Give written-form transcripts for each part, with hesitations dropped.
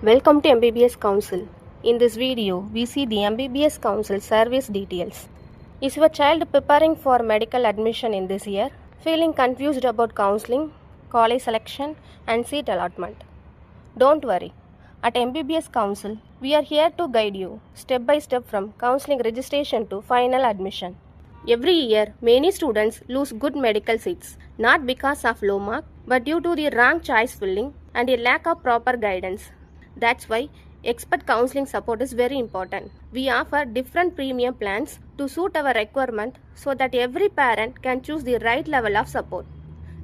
Welcome to MBBS Council. In this video, we see the MBBS Council service details. Is your child preparing for medical admission in this year? Feeling confused about counseling, college selection, and seat allotment? Don't worry. At MBBS Council, we are here to guide you step by step from counseling registration to final admission. Every year, many students lose good medical seats, not because of low mark, but due to the wrong choice filling and a lack of proper guidance. That's why expert counseling support is very important. We offer different premium plans to suit our requirement so that every parent can choose the right level of support.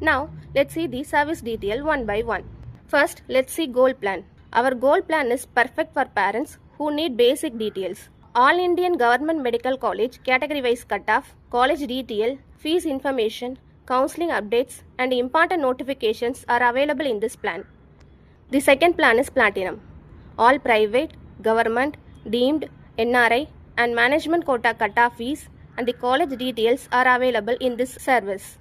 Now, let's see the service detail one by one. First, let's see goal plan. Our goal plan is perfect for parents who need basic details. All Indian Government Medical College category-wise cutoff, college detail, fees information, counseling updates, and important notifications are available in this plan. The second plan is Platinum. All private, government, deemed, NRI, and management quota cutoff fees and the college details are available in this service.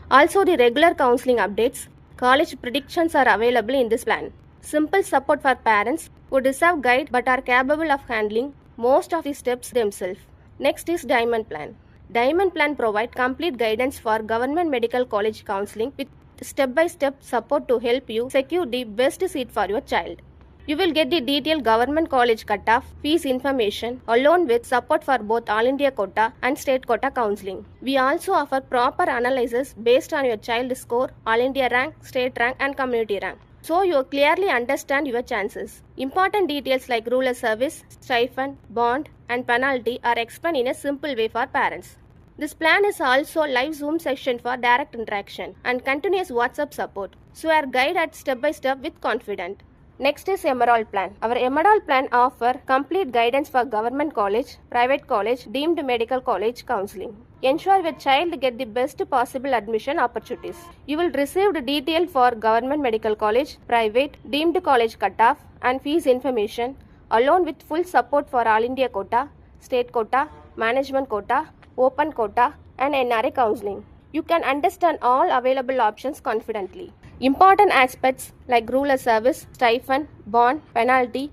Also, the regular counseling updates, college predictions are available in this plan. Simple support for parents who deserve guide but are capable of handling most of the steps themselves. Next is Diamond Plan. Diamond Plan provides complete guidance for government medical college counseling with step-by-step support to help you secure the best seat for your child. You will get the detailed government college cutoff, fees information, along with support for both All India Quota and State Quota counseling. We also offer proper analysis based on your child's score, All India rank, State rank, and Community rank, so you clearly understand your chances. Important details like rural service, stipend, bond, and penalty are explained in a simple way for parents. This plan is also live Zoom session for direct interaction and continuous WhatsApp support, so you are guided step by step with confidence. Next is Emerald Plan. Our Emerald Plan offers complete guidance for government college, private college, deemed medical college counseling. Ensure your child get the best possible admission opportunities. You will receive the detail for government medical college, private, deemed college cutoff, and fees information, along with full support for All India Quota, State Quota, Management Quota, Open Quota, and NRA counseling. You can understand all available options confidently. Important aspects like rural service, stipend, bond, penalty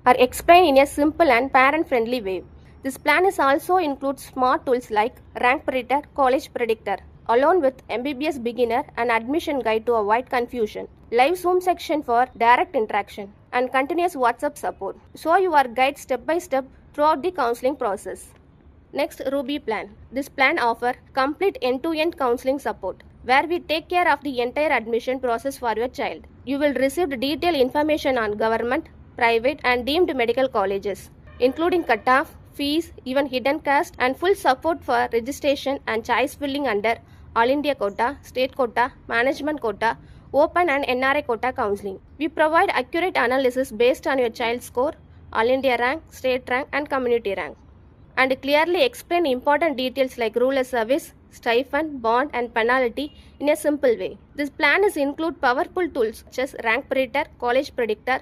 are explained in a simple and parent-friendly way. This plan is also includes smart tools like rank predictor, college predictor, along with MBBS beginner and admission guide to avoid confusion, live Zoom section for direct interaction, and continuous WhatsApp support, so you are guided step by step throughout the counseling process. Next, Ruby Plan. This plan offers complete end-to-end counseling support, where we take care of the entire admission process for your child. You will receive detailed information on government, private, and deemed medical colleges, including cutoff, fees, even hidden caste, and full support for registration and choice filling under All India Quota, State Quota, Management Quota, Open and NRA Quota counseling. We provide accurate analysis based on your child's score, All India rank, State rank, and Community rank, and clearly explain important details like rural service, stipend, bond, and penalty in a simple way. This plan is include powerful tools such as rank predictor, college predictor,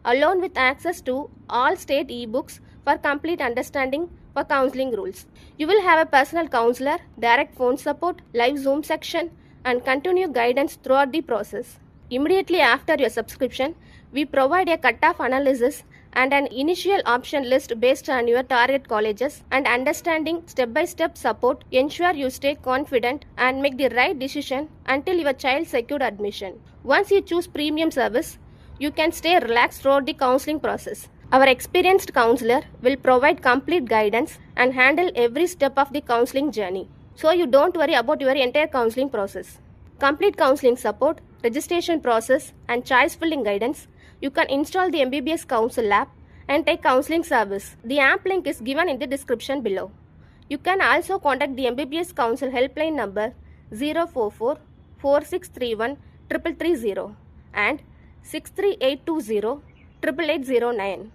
along with access to all state ebooks for complete understanding for counseling rules. You will have a personal counselor, direct phone support, live Zoom section, and continued guidance throughout the process. Immediately after your subscription, we provide a cutoff analysis and an initial option list based on your target colleges, and understanding step-by-step support ensure you stay confident and make the right decision until your child secured admission. Once you choose premium service, you can stay relaxed throughout the counseling process. Our experienced counselor will provide complete guidance and handle every step of the counseling journey, so you don't worry about your entire counseling process. Complete counseling support, registration process, and choice filling guidance. You can install the MBBS Council app and take counseling service. The app link is given in the description below. You can also contact the MBBS Council helpline number 044 4631 3330 and 63820 8809.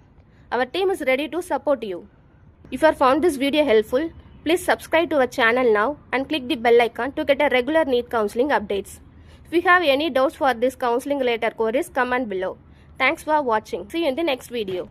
Our team is ready to support you. If you have found this video helpful, please subscribe to our channel now and click the bell icon to get a regular NEET counseling updates. If you have any doubts for this counseling related queries, comment below. Thanks for watching. See you in the next video.